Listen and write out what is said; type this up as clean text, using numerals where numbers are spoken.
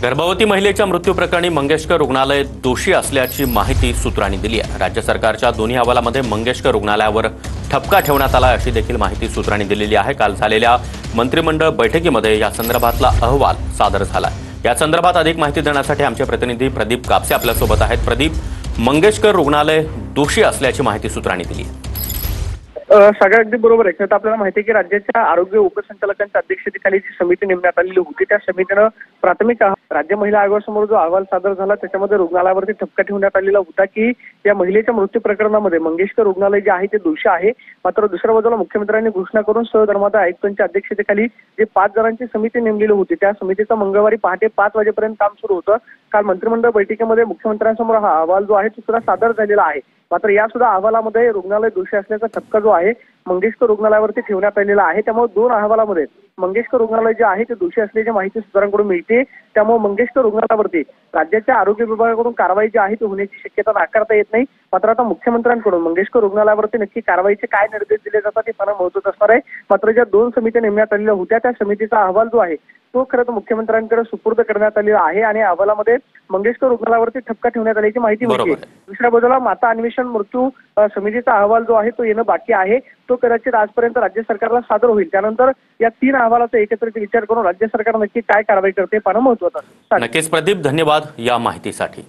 गर्भवती महिलेच्या मृत्यू प्रकरणी मंगेशकर रुग्णालय दोषी असल्याची माहिती सूत्रांनी दिली आहे। राज्य सरकारच्या दोन्ही अहवालामध्ये मंगेशकर रुग्णालयावर ठपका ठेवण्यात आला अशी देखील माहिती सूत्रांनी दिलेली आहे। काल झालेल्या मंत्रिमंडळ बैठकीमध्ये या संदर्भातला अहवाल सादर झाला। या संदर्भात अधिक माहिती देण्यासाठी आमचे प्रतिनिधी प्रदीप कापसे आपल्यासोबत आहेत। प्रदीप, मंगेशकर रुग्णालय दोषी असल्याची माहिती सूत्रांनी दिली आहे। सगळं अगदी बरोबर आहे। तर आपल्याला माहिती आहे की राज्याच्या आरोग्य उपसंचालकांच्या अध्यक्षतेखाली जी समिती नेमण्यात आलेली होती त्या समितीनं प्राथमिक राज्य महिला आयोगासमोर जो अहवाल सादर झाला त्याच्यामध्ये रुग्णालयावरती ठपका ठेवण्यात आलेला होता की या महिलेच्या मृत्यू प्रकरणामध्ये मंगेशकर रुग्णालय जे आहे ते दोषी आहे। मात्र दुसऱ्या बाजूला मुख्यमंत्र्यांनी घोषणा करून सहधर्मादाय आयुक्तांच्या अध्यक्षतेखाली जे 5 जणांची समिती नेमलेली होती त्या समितीचं मंगळवारी पहाटे 5 वाजेपर्यंत काम सुरू होतं। काल मंत्रिमंडळ बैठकीमध्ये मुख्यमंत्र्यांसमोर हा अहवाल जो आहे तो सुद्धा सादर झालेला आहे। मात्र या सुद्धा अहवालामध्ये रुग्णालय दोषी असल्याचा ठपका जो आहे मंगेशकर रुग्णालयावरती ठेवण्यात आलेला आहे। त्यामुळे 2 अहवालामध्ये मंगेशकर रुग्णालय जे आहे ते दोषी असल्याची माहिती सूत्रांकडून मिळते। त्यामुळे मंगेशकर रुग्णालयावरती राज्याच्या आरोग्य विभागाकडून कारवाई जी आहे ती होण्याची शक्यता नाकारता येत नाही। मात्र आता मुख्यमंत्र्यांकडून मंगेशकर रुग्णालयावरती नक्की कारवाईचे काय निर्देश दिले जातात हे फार महत्त्वाचं असणार आहे। मात्र ज्या 2 समित्या नेमण्यात आलेल्या होत्या त्या समितीचा अहवाल जो आहे तो खरं तर मुख्यमंत्र्यांकडे सुपूर्द करण्यात आलेला आहे आणि अहवालामध्ये मंगेशकर रुग्णालयावरती ठपका ठेवण्यात आल्याची माहिती मिळते। दुसऱ्या बाजूला माता अन्वेषण मृत्यू समितीचा अहवाल जो आहे तो येणं बाकी आहे। तो कदाचित आजपर्यंत राज्य सरकारला सादर होईल। त्यानंतर या 3 अहवालाचा एकत्रित विचार करून राज्य सरकार नक्की काय कारवाई करते पाहणं महत्त्वाचं आहे। नक्कीच प्रदीप, धन्यवाद या माहितीसाठी।